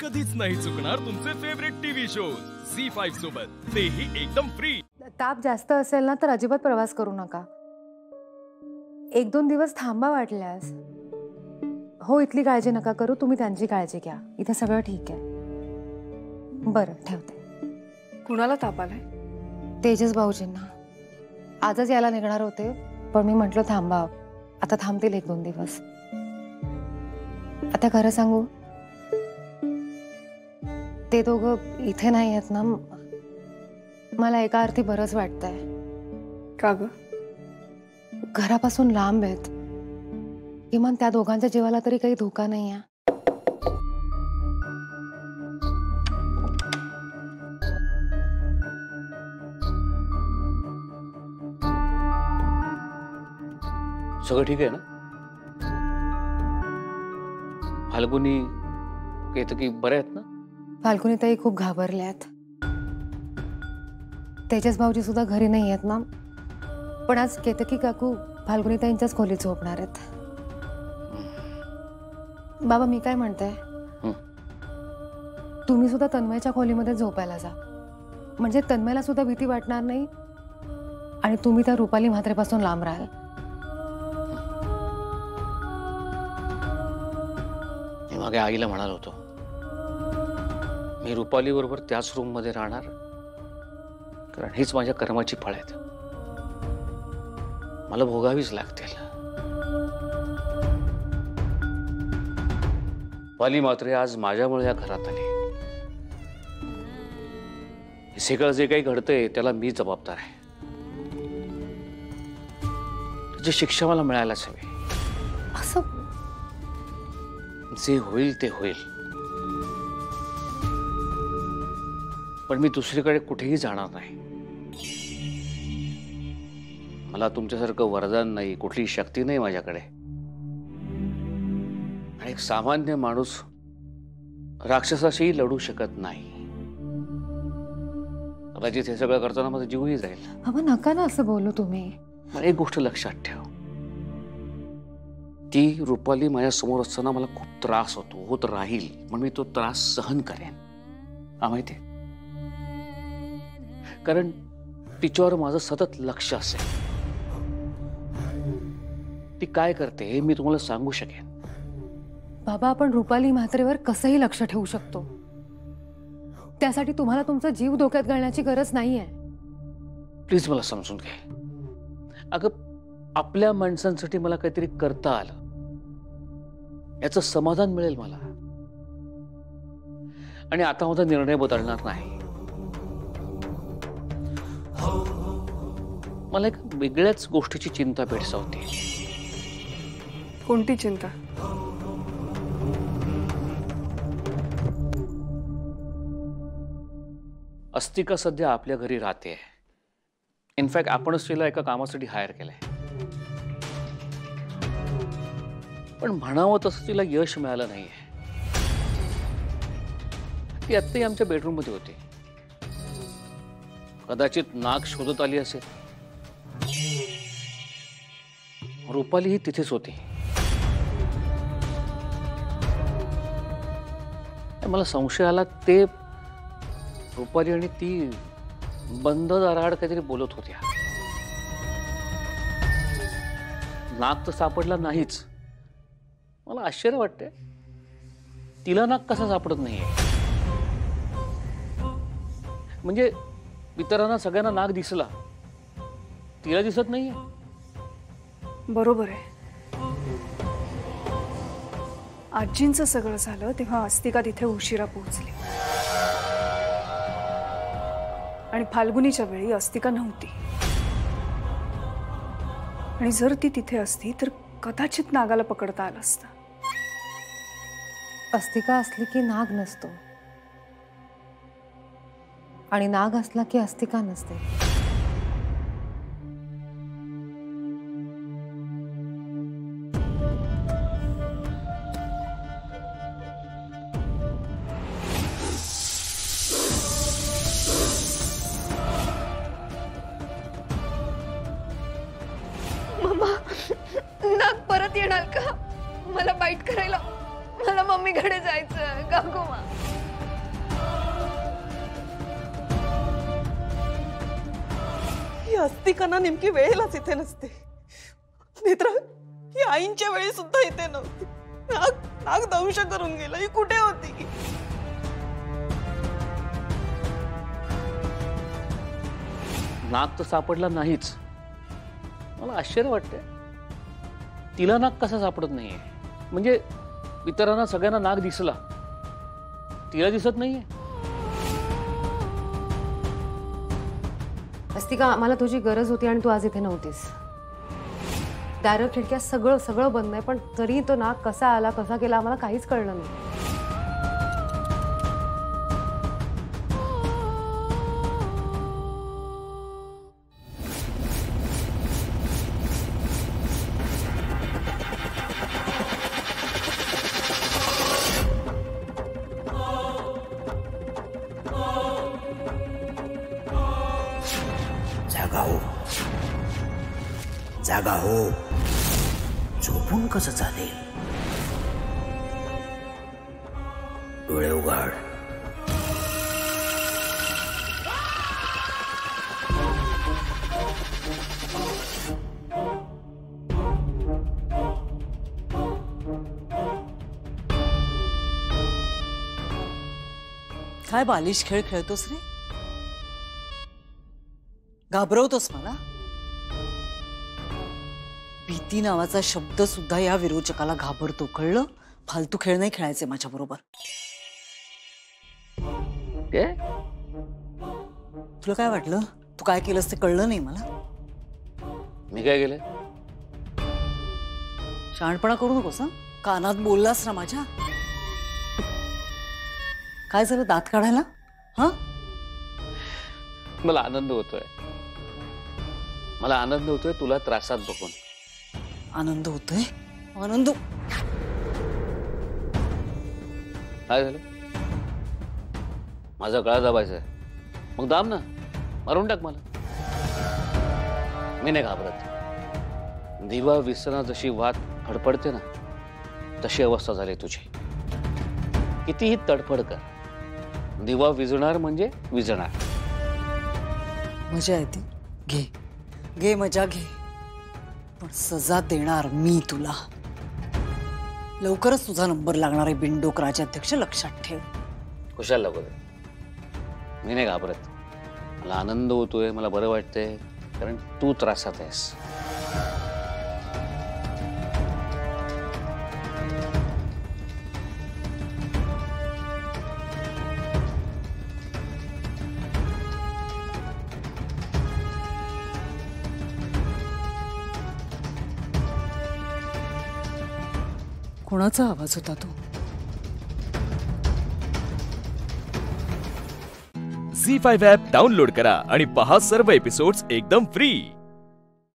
कधीच नाही चुकणार तुमचे फेवरेट टीव्ही शोज झी5 सोबत, तेही एकदम फ्री। ताप जास्त असेल ना तर अजिबात प्रवास करू नका। 1-2 दिवस थांबा वाटल्यास। हो, इथली काळजी नका करू, तुम्ही त्यांची काळजी घ्या। इथे सगळं ठीक आहे। बरं, ठेवते। कुणाला ताप आलाय? तेजस भाऊजींना। आजच यायला निघणार होते, पण मी म्हटलं थांबा, आता थांबतील 1-2 दिवस। आता खरं सांगू, ते दोघं इथे नाही आहेत ना, मला एका अर्थी बरंच वाटतंय। का ग? घरापासून लांब आहेत, किमान त्या दोघांच्या जीवाला तरी काही धोका नाही आहे। सगळं ठीक आहे ना? फाल्गुनी केतकी बरे आहेत ना? फाल्गुनी ताई खूप घाबरल्या आहेत। तेजस भाऊजी सुद्धा घरी नाही आहेत ना, पण आज केतकी काकू फाल्गुनी ताईंच्याच खोलीत झोपणार आहेत। बाबा, मी काय म्हणते, तुम्ही सुद्धा तन्मयच्या खोलीमध्ये झोपायला जा, म्हणजे तन्मयला सुद्धा भीती वाटणार नाही आणि तुम्ही त्या रुपाली म्हात्रेपासून लांब राहाल। मी मागे आईला म्हणालो होतो, मी रुपाली बरोबर त्याच रूम मध्ये राहणार, कारण हीच माझ्या कर्माची फळ आहेत, मला भोगावीच लागतील। रुपाली मात्रे आज माझ्यामुळे या घरात आली। हे सगळं जे काही घडतंय त्याला मी जबाबदार आहे। त्याची शिक्षा मला मिळायलाच हवी। असं जे होईल ते होईल, पण मी दुसरीकडे कुठेही जाणार नाही। मला तुमच्यासारखं वरदान नाही, कुठली शक्ती नाही माझ्याकडे, आणि एक सामान्य माणूस राक्षसाशीही लढू शकत नाही। कदाचित हे सगळं करताना माझा जीवही जाईल। बाबा, नका ना असं बोलू तुम्ही। मला एक गोष्ट लक्षात ठेव, ती रुपाली माझ्या समोर असताना मला खूप त्रास होत राहील, पण मी तो त्रास सहन करेन, माहितीये, कारण तिच्यावर माझं सतत लक्ष असेल। ती काय करते हे मी तुम्हाला सांगू शकेन। बाबा, आपण रुपाली म्हात्रेवर कसंही लक्ष ठेवू शकतो, त्यासाठी तुम्हाला तुमचा जीव धोक्यात घालण्याची गरज नाहीये। प्लीज मला समजून घे। अगं, आपल्या माणसांसाठी मला काहीतरी करता आलं याचं समाधान मिळेल मला, आणि आता माझा निर्णय बदलणार नाही। मला एक वेगळ्याच गोष्टीची चिंता भेडसावते। कोणती चिंता? अस्तिका सध्या आपल्या घरी राहते। इनफॅक्ट आपणच तिला एका कामासाठी हायर केलंय, पण म्हणावं तसं तिला यश मिळालं नाहीये। ती आत्ताही आमच्या बेडरूम मध्ये होती, कदाचित नाग शोधत आली असेल। रुपाली ही तिथेच होती। मला संशय आला, ते रुपाली आणि ती बंद दाराआड काहीतरी बोलत होत्या। नाग तर सापडला नाहीच, मला आश्चर्य वाटतंय तिला नाग कसा सापडत नाहीये। म्हणजे इतरांना सगळ्यांना नाग दिसला, तिला दिसत नाहीये। बरोबर आहे। आजींचं सगळं झालं तेव्हा अस्तिका तिथे उशिरा पोहोचली, आणि फाल्गुनीच्या वेळी अस्तिका नव्हती, आणि जर ती तिथे असती तर कदाचित नागाला पकडता आलं असतं। अस्तिका असली की नाग नसतो, आणि नाग असला की अस्तिका नसते। मम्मा, नाग परत येणार का? मला बाईट करायला, मला मम्मीकडे जायचं, काकूमा। अस्तिका ना नेमकी वेळेलाच इथे नसते, नेत्रा ही आईंच्या वेळी सुद्धा इथे नव्हती. नाग नाग दंश करून गेला. ही कुठे होती? नाग तर सापडला नाहीच. मला आश्चर्य वाटतंय तिला नाग कसा सापडत नाहीये. म्हणजे इतरांना सगळ्यांना नाग दिसला, तिला दिसत नाहीये. अस्तिका, आम्हाला तुझी गरज होती आणि तू आज इथे नव्हतीस. दारं खिडक्या सगळं सगळं बंद आहे, पण तरी तो नाग कसा आला कसा गेला आम्हाला काहीच कळलं नाही. जागा हो, झोपून कसं चालेल? डोळे उघड. काय बालिश खेळ खेळतोस रे? घाबरवतोस मला? भीती नावाचा शब्द सुद्धा या विरोचकाला घाबरतो, कळलं? फालतू खेळ नाही खेळायचे माझ्या बरोबर. तुला काय वाटलं? तू काय केलंस ते कळलं नाही मला? मी काय केलं? शहाणपणा करू नकोस हं? कानात बोललास ना माझ्या. काय झालं दात काढायला? हा, मला आनंद होतोय. मला आनंद होतोय तुला त्रासात बघून. आनंद होतोय? आनंद काय झालं? माझा गळा दाबायचा आहे, मग दाब ना, मारून टाक मला. मी नाही घाबरत. दिवा विसना जशी वाट फडफडते ना, तशी अवस्था झाली तुझी. कितीही तडफड कर, दिवा विझणार म्हणजे विझणार. मजा येते, घे घे मजा घे, पण सजा देणार मी तुला. लवकरच तुझा नंबर लागणार आहे बिनडोक राज्याध्यक्ष, लक्षात ठेव. खुशाल लागू दे, मी नाही घाबरत. मला आनंद होतोय, मला बरं वाटतंय, कारण तू त्रासात आहेस. कोणाचा आवाज होता तो? झी5 ॲप डाउनलोड करा आणि पहा सर्व एपिसोड्स एकदम फ्री.